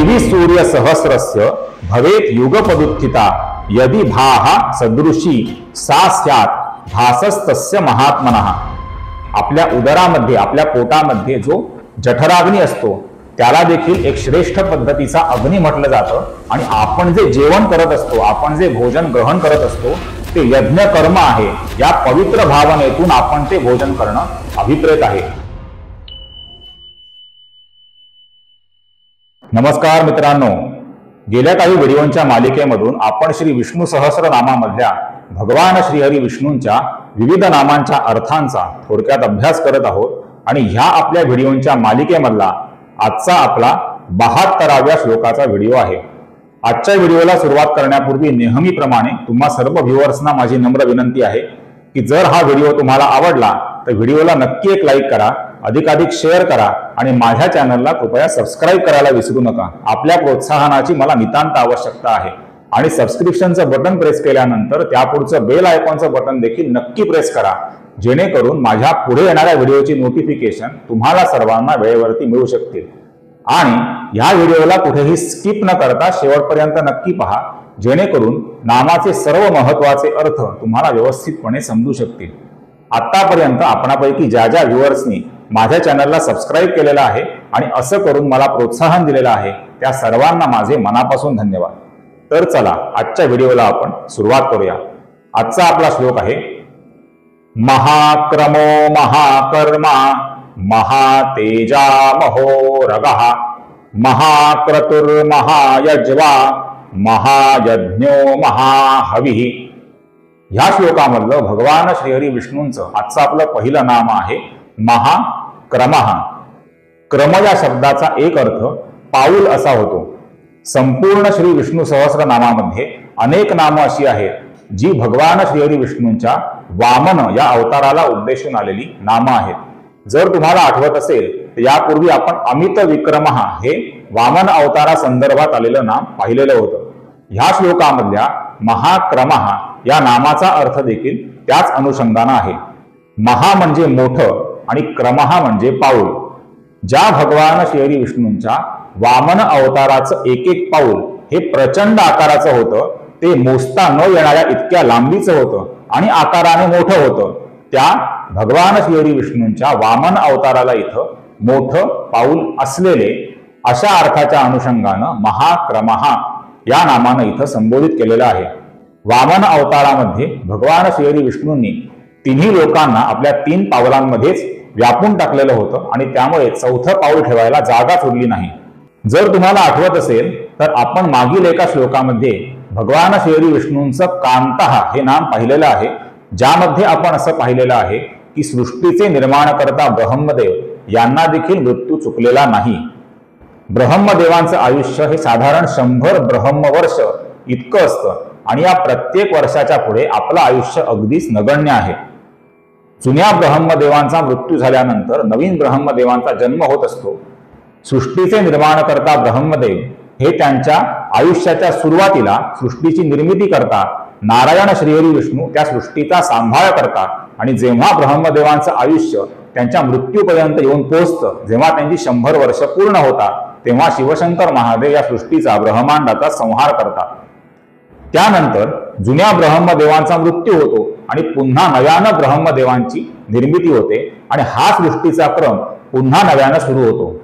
दिवि सूर्य सहस्रस्य भवेत युगपदुत्थिता यदि भाः सदृशी सा स्यात् भासस्तस्य महात्मनः। आपल्या उदरामध्ये आपल्या पोटामध्ये जो जठराग्नी असतो त्याला देखील एक श्रेष्ठ पद्धतीचा अग्नी म्हटलं जातं आणि आपण जे जेवण करत असतो, आपण जे भोजन ग्रहण करत असतो ते यज्ञ कर्म आहे। या पवित्र भावनेतून आपण ते भोजन करणं अभिप्रेत आहे। नमस्कार मित्रांनो, गेल्या काही व्हिडिओंच्या मालिकेमधून आपण श्री विष्णू सहस्रनामामधल्या भगवान श्रीहरी विष्णूंच्या विविध नामांच्या अर्थांचा थोडक्यात अभ्यास करत आहोत आणि ह्या आपल्या व्हिडिओंच्या मालिकेमधला आजचा आपला 72व्या श्लोकाचा व्हिडिओ आहे। आजच्या व्हिडिओला सुरुवात करण्यापूर्वी नेहमीप्रमाणे तुम्हा सर्व व्ह्यूअर्सना माझी नम्र विनंती आहे की जर हा व्हिडिओ तुम्हाला आवडला तर व्हिडिओला नक्की एक लाईक करा, अधिकाधिक शेअर करा आणि माझ्या चॅनलला कृपया सबस्क्राईब करायला विसरू नका। आपल्या प्रोत्साहनाची मला नितांत आवश्यकता आहे आणि सबस्क्रिप्शनचं बटन प्रेस केल्यानंतर त्यापुढचं बेल आयकॉनचं बटन देखील नक्की प्रेस करा, जेणेकरून माझ्या पुढे येणाऱ्या व्हिडिओची नोटिफिकेशन तुम्हाला सर्वांना वेळेवरती मिळू शकतील। आणि या व्हिडिओला कुठेही स्किप न करता शेवटपर्यंत नक्की पहा, जेणेकरून नामाचे सर्व महत्त्वाचे अर्थ तुम्हाला व्यवस्थितपणे समजू शकतील। आतापर्यंत आपणापैकी ज्या ज्या व्ह्यूअर्सनी माझ्या चॅनलला सबस्क्राईब केलेलं आहे आणि असं करून मला प्रोत्साहन दिलेलं आहे त्या सर्वांना माझे मनापासून धन्यवाद। तर चला आजच्या व्हिडिओला आपण सुरुवात करूया। आजचा आपला श्लोक आहे महाक्रमो महाकर्मा महातेजा महोरगः महाक्रतुर्महायज्वा महायज्ञो महाहविः। ह्या श्लोकामधलं भगवान श्रीहरी विष्णूंचं आजचं आपलं पहिलं नाम आहे महाक्रमः। क्रम या शब्दाचा एक अर्थ पाऊल असा होतो। संपूर्ण श्री विष्णू सहस्रनामामध्ये अनेक नामं अशी आहेत जी भगवान श्रीहरी विष्णूंच्या वामन या अवताराला उद्देशून आलेली नामं आहेत। जर तुम्हाला आठवत असेल तर यापूर्वी आपण अमित विक्रमः हे वामन अवतारा संदर्भात आलेलं नाम पाहिलेलं होतं। ह्या श्लोकामधल्या महाक्रमः या नामाचा अर्थ देखील त्याच अनुषंगाने आहे। महा म्हणजे मोठं आणि क्रमः म्हणजे पाऊल। ज्या भगवान श्रीहरी विष्णूंच्या वामन अवताराचं एक एक पाऊल हे प्रचंड आकाराचं होतं, ते मोजता न येणाऱ्या इतक्या लांबीचं होतं आणि आकाराने मोठं होतं, त्या भगवान श्रीहरी विष्णूंच्या वामन अवताराला इथं मोठं पाऊल असलेले अशा अर्थाच्या अनुषंगानं महाक्रमः या नामानं इथं संबोधित केलेलं आहे। वामन अवतारामध्ये भगवान श्रीहरी विष्णूंनी तिन्ही लोकांना आपल्या 3 पावलांमध्येच व्यापून टाकलेलं होतं आणि त्यामुळे चौथं पाऊल ठेवायला जागाच उरली नाही। जर तुम्हाला आठवत असेल तर आपण मागील एका श्लोकामध्ये भगवान श्रीहरी विष्णूंचं कांतः हे नाम पाहिलेलं आहे, ज्यामध्ये आपण असं पाहिलेलं आहे की सृष्टीचे निर्माणकर्ता ब्रह्मदेव यांना देखील मृत्यू चुकलेला नाही। ब्रह्मदेवांचं आयुष्य हे साधारण 100 ब्रह्मवर्ष इतकं असतं आणि या प्रत्येक वर्षाच्या पुढे आपलं आयुष्य अगदीच नगण्य आहे। जुन्या ब्रह्मदेवांचा मृत्यू झाल्यानंतर नवीन ब्रह्मदेवांचा जन्म होत असतो। सृष्टीचे निर्माणकर्ता ब्रह्मदेव हे त्यांच्या आयुष्याच्या सुरुवातीला सृष्टीची निर्मिती करतात, नारायण श्रीहरी विष्णू त्या सृष्टीचा सांभाळ करतात आणि जेव्हा ब्रह्मदेवांचं आयुष्य त्यांच्या मृत्यूपर्यंत येऊन पोहोचतं, जेव्हा त्यांची 100 वर्ष पूर्ण होतात, तेव्हा शिवशंकर महादेव या सृष्टीचा ब्रह्मांडाचा संहार करतात। त्यानंतर जुन्या ब्रह्मदेवांचा मृत्यू होतो आणि पुन्हा नव्यानं ब्रह्मदेवांची निर्मिती होते आणि हा सृष्टीचा क्रम पुन्हा नव्यानं सुरू होतो।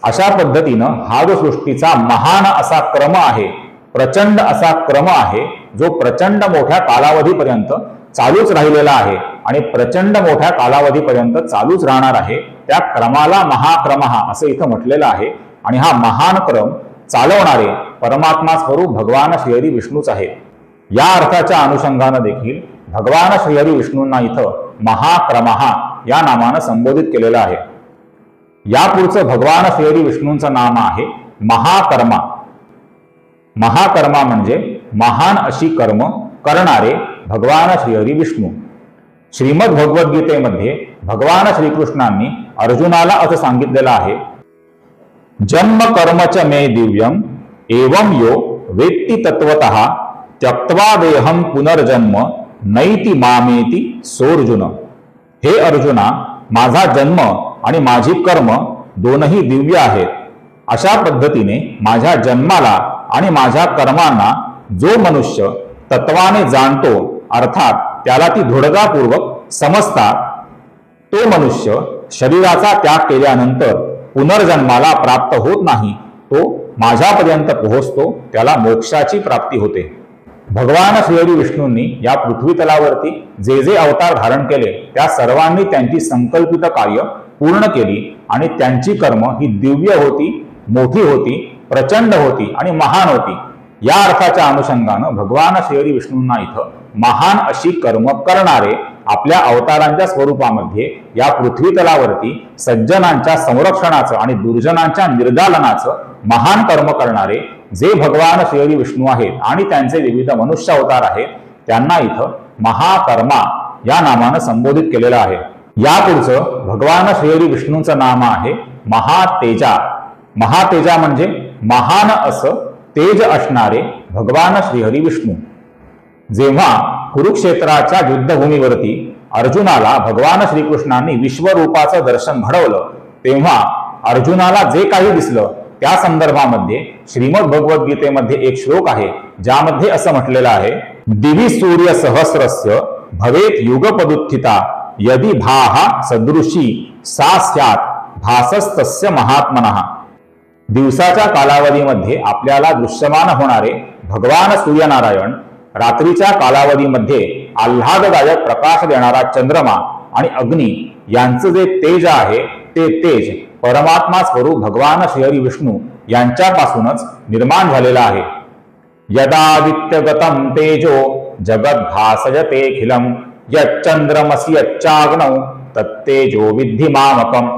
अशा पद्धतीनं हा जो सृष्टीचा महान असा क्रम आहे, प्रचंड असा क्रम आहे, जो प्रचंड मोठ्या कालावधीपर्यंत चालूच राहिलेला आहे आणि प्रचंड मोठ्या कालावधीपर्यंत चालूच राहणार आहे, त्या क्रमाला महाक्रमः असं इथं म्हटलेलं आहे। आणि हा महान क्रम चालवणारे परमात्मा स्वरूप भगवान श्रीहरी विष्णूच आहे। या अर्थाच्या अनुषंगानं देखील भगवान श्रीहरी विष्णूंना इथं महाक्रमः या नामानं संबोधित केलेलं आहे। यापुढचं भगवान श्रीहरी विष्णूंचं नाम आहे महाकर्मा। महाकर्मा म्हणजे महान अशी कर्म करणारे भगवान श्रीहरी विष्णू। श्रीमद भगवद्गीतेमध्ये भगवान श्रीकृष्णांनी अर्जुनाला असं सांगितलेलं आहे, जन्म कर्म च मे दिव्यम एवं यो वेत्ति तत्वतः त्यक्त्वा देहम पुनर्जन्म नैति मामेति सोर्जुन। हे अर्जुना, माझा जन्म आणि माझी कर्म दोनही दिव्य आहेत, अशा पद्धतीने माझ्या जन्माला आणि माझ्या कर्मांना जो मनुष्य तत्वाने जाणतो, अर्थात त्याला ती दृढतापूर्वक समजतात, तो मनुष्य शरीराचा त्याग केल्यानंतर पुनर्जन्माला प्राप्त होत नाही, तो माझ्यापर्यंत पोहोचतो, त्याला मोक्षाची प्राप्ती होते. भगवान श्रीहरी विष्णूंनी या पृथ्वी तलावरती जे जे अवतार धारण केले त्या सर्वांनी त्यांची संकल्पित कार्य पूर्ण केली आणि त्यांची कर्म ही दिव्य होती, मोठी होती, प्रचंड होती आणि महान होती. या अर्थाच्या अनुषंगानं भगवान श्रीहरी विष्णूंना इथं महान अशी कर्म करणारे, आपल्या अवतारांच्या स्वरूपामध्ये या पृथ्वी तलावरती सज्जनांच्या संरक्षणाचं आणि दुर्जनांच्या निर्दालनाचं महान कर्म करणारे जे भगवान श्रीहरी विष्णू आहेत आणि त्यांचे विविध मनुष्य अवतार आहेत, त्यांना इथं महाकर्मा या नामानं संबोधित केलेलं आहे. यापुढचं भगवान श्रीहरी विष्णूंचं नाम आहे महातेजा. महातेजा म्हणजे महान असं तेज असणारे भगवान श्रीहरी विष्णू. जेव्हा कुरुक्षेत्राच्या युद्धभूमीवरती अर्जुनाला भगवान श्रीकृष्णांनी विश्वरूपाचं दर्शन घडवलं, तेव्हा अर्जुनाला जे काही दिसलं त्या संदर्भामध्ये श्रीमद भगवद्गीतेमध्ये एक श्लोक आहे, ज्यामध्ये असं म्हटलेलं आहे, दिवी सूर्य सहस्रस्य भवेत युगपदुत्थिता यदि भाहा सदृशी सा स्यात् भासस्तस्य महात्मनः. दिवसाच्या कालावधीमध्ये आपल्याला दृश्यमान होणारे भगवान सूर्यनारायण, रात्रीच्या कालावधीमध्ये आल्हाददायक प्रकाश देणारा चंद्रमा आणि अग्नी यांचं जे तेज आहे ते तेज परमात्मा स्वरूप भगवान श्रीहरी विष्णू यांच्यापासूनच निर्माण झालेला आहे. यदादित्यगतम तेजो जगद भासयतेऽखिलम यच्चंद्रमसि यच्चाग्नौ तत्तेजो विद्धि मामकम.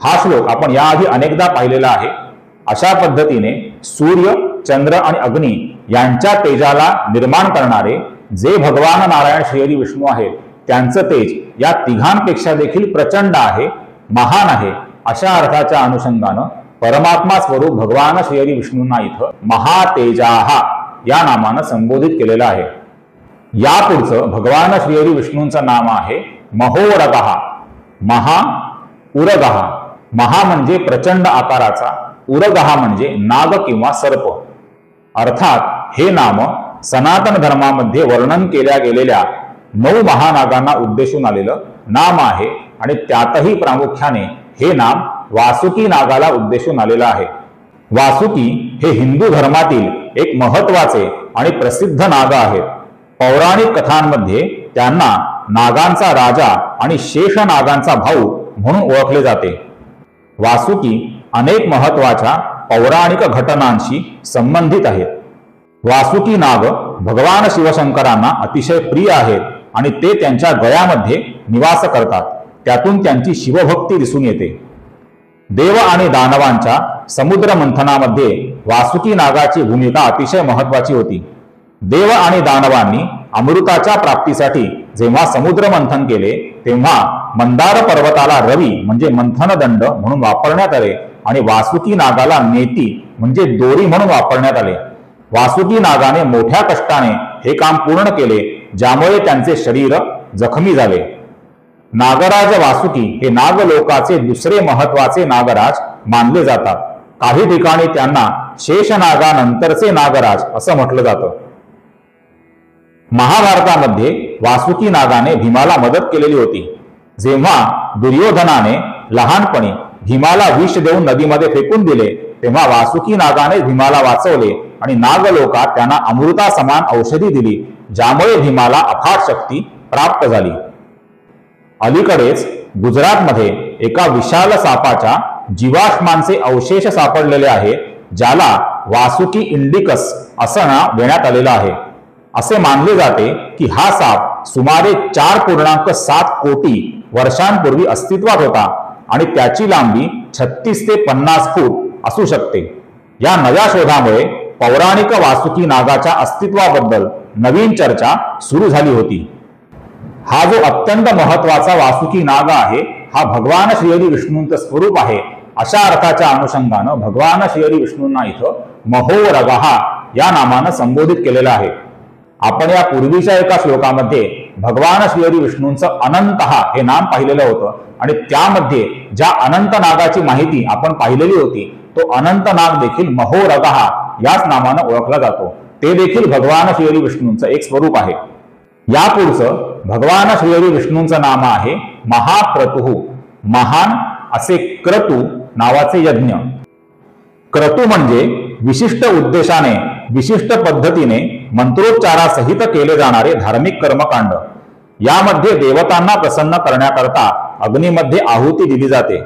हा श्लोक आपण याआधी अनेकदा पाहिलेला आहे. अशा पद्धतीने सूर्य, चंद्र आणि अग्नी यांच्या तेजाला निर्माण करणारे जे भगवान नारायण श्रीहरी विष्णू आहेत, त्यांचं तेज या तिघांपेक्षा देखील प्रचंड आहे, महान आहे. अशा अर्थाच्या अनुषंगानं परमात्मा स्वरूप भगवान श्रीहरी विष्णूंना इथं महातेजाहा या नामानं संबोधित केलेलं आहे. यापुढचं भगवान श्रीहरी विष्णूंचं नाम आहे महोरगः. महा उरगः. महा म्हणजे प्रचंड आकाराचा, उरगः म्हणजे नाग किंवा सर्प. अर्थात हे नाम सनातन धर्मामध्ये वर्णन केल्या गेलेल्या 9 महानागांना उद्देशून आलेलं नाम आहे आणि त्यातही प्रामुख्याने हे नाम वासुकी नागाला उद्देशून आलेलं आहे. वासुकी हे हिंदू धर्मातील एक महत्वाचे आणि प्रसिद्ध नाग आहेत. पौराणिक कथांमध्ये त्यांना नागांचा राजा आणि शेष नागांचा भाऊ म्हणून ओळखले जाते. वासुकी अनेक महत्वाच्या पौराणिक घटनांशी संबंधित आहेत. वासुकी नाग भगवान शिवशंकरांना अतिशय प्रिय आहेत आणि ते त्यांच्या गळ्यामध्ये निवास करतात. त्यातून त्यांची शिवभक्ती दिसून येते. देव आणि दानवांच्या समुद्र मंथनामध्ये वासुकी नागाची भूमिका अतिशय महत्वाची होती. देव आणि दानवांनी अमृताच्या प्राप्तीसाठी जेव्हा समुद्र मंथन केले, तेव्हा मंदार पर्वताला रवी म्हणजे मंथनदंड म्हणून वापरण्यात आले आणि वासुकी नागाला नेती म्हणजे दोरी म्हणून वापरण्यात आले. वासुकी नागाने मोठ्या कष्टाने हे काम पूर्ण केले, ज्यामुळे त्यांचे शरीर जखमी झाले. नागराज वासुकी हे नागलोकाचे दुसरे महत्वाचे नागराज मानले जातात. काही ठिकाणी त्यांना शेषनागानंतरचे नागराज असं म्हटलं जातं. महाभारतामध्ये वासुकी नागाने भीमाला मदत केलेली होती. जेव्हा दुर्योधनाने लहानपणी भीमाला विष देऊन नदीमध्ये फेकून दिले, तेव्हा वासुकी नागाने भीमाला वाचवले आणि नागलोकात त्यांना अमृता समान औषधी दिली, ज्यामुळे भीमाला अफाट शक्ती प्राप्त झाली. अलीकडेच गुजरातमध्ये एका विशाल सापाच्या जीवाश्मांचे अवशेष सापडलेले आहेत, ज्याला वासुकी इंडिकस असं नाव देण्यात आलेलं आहे. असे मानले जाते की हा साप सुमारे 4.7 कोटी वर्षांपूर्वी अस्तित्वात होता आणि त्याची लांबी 36 ते 50 फूट असू शकते. या नव्या शोधामुळे पौराणिक वासुकी नागाच्या अस्तित्वाबद्दल नवीन चर्चा सुरू झाली होती. हा जो अत्यंत महत्वाचा वासुकी नाग आहे, हा भगवान श्रीहरी विष्णूंचं स्वरूप आहे. अशा अर्थाच्या अनुषंगानं भगवान श्रीहरी विष्णूंना इथं महोरगः या नामानं संबोधित केलेलं आहे. आपण या पूर्वीच्या एका श्लोकामध्ये भगवान श्रीहरी विष्णूंचं अनंतः हे नाम पाहिलेलं होतं आणि त्यामध्ये ज्या अनंत नागाची माहिती आपण पाहिलेली होती, तो अनंतनाग देखील महोरगः याच नामानं ओळखला जातो. ते देखील भगवान श्रीहरी विष्णूंचं एक स्वरूप आहे. यापुढचं भगवान श्रीहरी विष्णूंचं नाम आहे महाक्रतुः. महान असे क्रतू नावाचे यज्ञ. क्रतू म्हणजे विशिष्ट उद्देशाने विशिष्ट पद्धतीने मंत्रोच्चारासहित केले जाणारे धार्मिक कर्मकांड. यामध्ये देवतांना प्रसन्न करण्याकरता अग्नीमध्ये आहुती दिली जाते.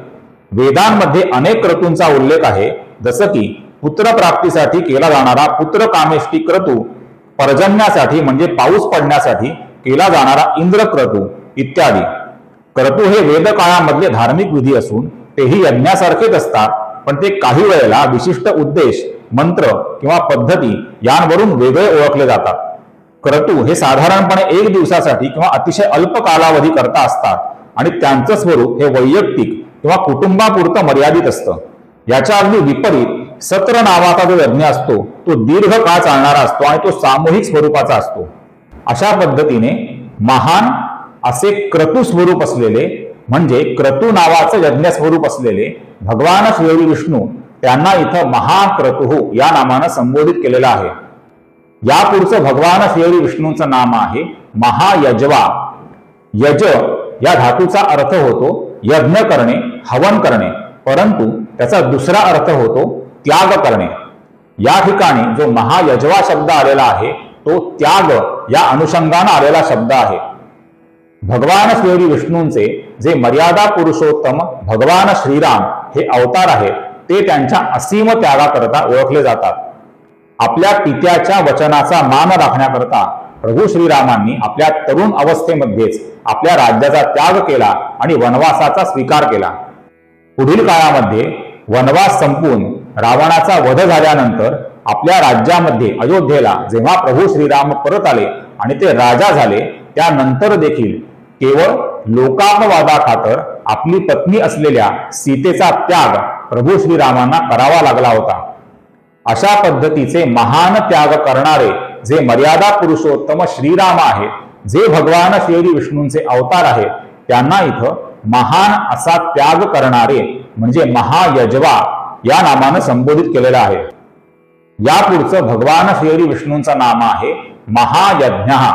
वेदांमध्ये अनेक क्रतूंचा उल्लेख आहे, जसं की पुत्रप्राप्तीसाठी केला जाणारा पुत्रकामेष्टी क्रतू, पर्जन्यासाठी म्हणजे पाऊस पडण्यासाठी केला जाणारा इंद्रक्रतू इत्यादी. क्रतू हे वेदकाळामधले धार्मिक विधी असून तेही यज्ञासारखेच असतात, पण ते काही वेळेला विशिष्ट उद्देश, मंत्र किंवा पद्धती यांवरून वेगळे ओळखले जातात. क्रतू हे साधारणपणे 1 दिवसासाठी किंवा अतिशय अल्प कालावधी करता असतात आणि त्यांचं स्वरूप हे वैयक्तिक किंवा कुटुंबापुरतं मर्यादित असतं. याच्या अगदी विपरीत सत्र नावाचा जो यज्ञ असतो तो दीर्घ काळ चालणारा असतो आणि तो सामूहिक स्वरूपाचा असतो. अशा पद्धतीने महान असे क्रतू स्वरूप असलेले म्हणजे क्रतू नावाचं यज्ञ स्वरूप असलेले भगवान श्रीहरी विष्णू, त्यांना इथं महाक्रतुः या नामानं संबोधित केलेलं आहे. यापुढचं भगवान श्रीहरी विष्णूंचं नाम आहे महायजवा. यज या धातूचा अर्थ होतो यज्ञ करणे, हवन करणे, परंतु त्याचा दुसरा अर्थ होतो त्याग करणे. या ठिकाणी जो महायजवा शब्द आलेला आहे तो त्याग या अनुषंगाने आलेला शब्द आहे. भगवान श्रीहरी विष्णूंचे जे मर्यादा पुरुषोत्तम भगवान श्रीराम हे अवतार आहेत, ते त्यांच्या असीम त्यागाकरता ओळखले जातात. आपल्या पित्याच्या वचनाचा मान राखण्याकरता प्रभू श्रीरामांनी आपल्या तरुण अवस्थेमध्येच आपल्या राज्याचा त्याग केला आणि वनवासाचा स्वीकार केला. पुढील काळामध्ये वनवास संपून रावणाचा वध झाल्यानंतर आपल्या राज्यामध्ये अयोध्येला जेव्हा प्रभू श्रीराम परत आले आणि ते राजा झाले, त्यानंतर देखील केवळ लोकापवादाखातर आपली पत्नी असलेल्या सीतेचा त्याग प्रभू श्रीरामांना करावा लागला होता. अशा पद्धतीचे महान त्याग करणारे जे मर्यादा पुरुषोत्तम श्रीराम आहेत, जे भगवान श्रीहरी विष्णूंचे अवतार आहेत, त्यांना इथं महान असा त्याग करणारे म्हणजे महायजवा या नामानं संबोधित केलेलं आहे. यापुढचं भगवान श्रीहरी विष्णूंचं नाम आहे महायज्ञः.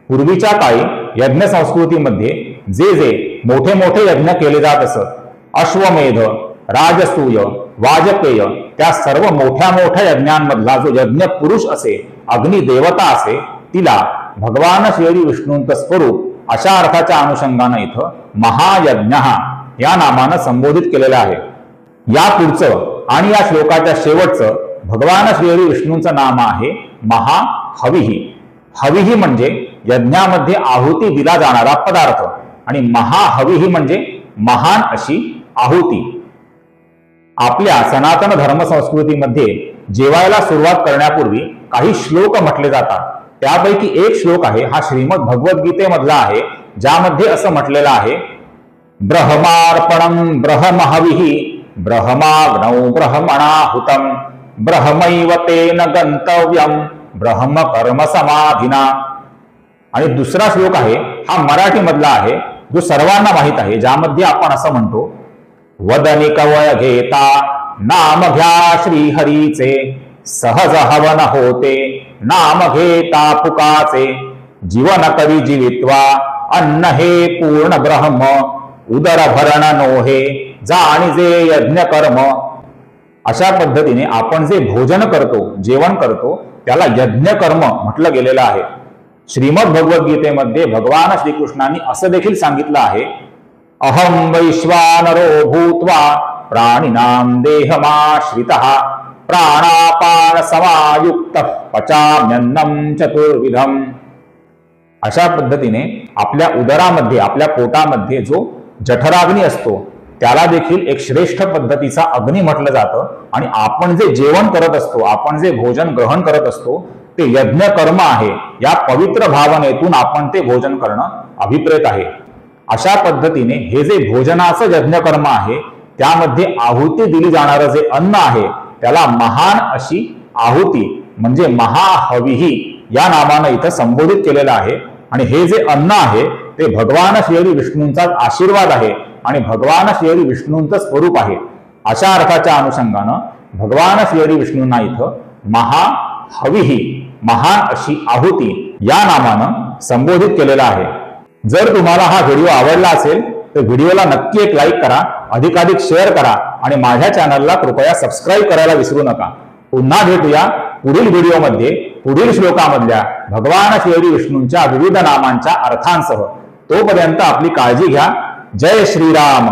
पूर्वीच्या काळी यज्ञ संस्कृतीमध्ये जे जे मोठे मोठे यज्ञ केले जात असत, अश्वमेध, राजसूय, वाजपेय, त्या सर्व मोठ्या मोठ्या यज्ञांमधला जो यज्ञ पुरुष असे, अग्निदेवता असे, तिला भगवान श्रीहरी विष्णूंचं स्वरूप अशा अर्थाच्या अनुषंगाने इथं महायज्ञः या नामानं संबोधित केलेलं आहे. या पुढचं आणि या श्लोकाच्या शेवटचं भगवान श्रीहरी विष्णूंचं नाम आहे महाहविः. हविः म्हणजे यज्ञामध्ये आहुती दिला जाणारा पदार्थ आणि महाहविः म्हणजे महान अशी आहुती. आपल्या सनातन धर्म संस्कृतीमध्ये जेवायला सुरुवात करण्यापूर्वी काही श्लोक म्हटले जातात. त्यापैकी एक श्लोक आहे हा श्रीमद भगवद्गीतेमधला आहे, ज्यामध्ये असं म्हटलेलं आहे, ब्रह्मार्पणं ब्रह्महविः ब्रह्माग्नौ ब्रह्मणाहुतं ब्रह्मैव तेन गंतव्यं ब्रह्म कर्म समाधिना. आणि दुसरा श्लोक आहे हा मराठी मधला आहे, जो सर्वांना माहित आहे, ज्यामध्ये आपण असं म्हणतो, वदनी कवळ घेता नाम घ्या श्रीहरीचे सहज हवन होते नाम घेता पुकाचे जीवन करी जीवित्वा अन्न हे पूर्ण ब्रह्म उदर भरण नोहे जाणीजे यज्ञ कर्म. अशा पद्धतीने आपण जे भोजन करतो, जेवण करतो, त्याला यज्ञ कर्म म्हटलं गेलेलं आहे. श्रीमद भगवद्गीतेमध्ये भगवान श्रीकृष्णांनी असं देखील सांगितलं आहे, अहम वैश्वानरो भूत्वा प्राणिनां देहमाश्रितः प्राणापान समायुक्त पचाम्यन्नं चतुर्विधम. अशा पद्धतीने आपल्या उदरामध्ये, आपल्या पोटामध्ये जो जठराग्नी असतो त्याला देखील एक श्रेष्ठ पद्धतीचा अग्नी म्हटलं जातं. आणि आपण जे जेवण करत असतो, आपण जे भोजन ग्रहण करत असतो, ते यज्ञ कर्म आहे. या पवित्र भावनेतून आपण ते भोजन करणं अभिप्रेत आहे. अशा पद्धतीने हे जे भोजनाचं यज्ञ कर्म आहे, त्यामध्ये आहुती दिली जाणारं जे अन्न आहे त्याला महान अशी आहुती म्हणजे महाहविः या नामानं इथं संबोधित केलेलं आहे. आणि हे जे अन्न आहे ते भगवान श्रीहरी विष्णूंचा आशीर्वाद आहे आणि भगवान श्रीहरी विष्णूंचं स्वरूप आहे. अशा अर्थाच्या अनुषंगानं भगवान श्रीहरी विष्णूंना इथं महाहविही, महान अशी आहुती या नामानं संबोधित केलेला आहे. जर तुम्हाला हा व्हिडिओ आवडला असेल तर व्हिडिओला नक्की एक लाईक करा, अधिकाधिक शेअर करा आणि माझ्या चॅनलला कृपया सबस्क्राईब करायला विसरू नका. पुन्हा भेटूया पुढील व्हिडिओमध्ये पुढील श्लोकामधल्या भगवान श्रीहरी विष्णूंच्या विविध नामांच्या अर्थांसह. तोपर्यंत आपली काळजी घ्या. जय श्रीराम.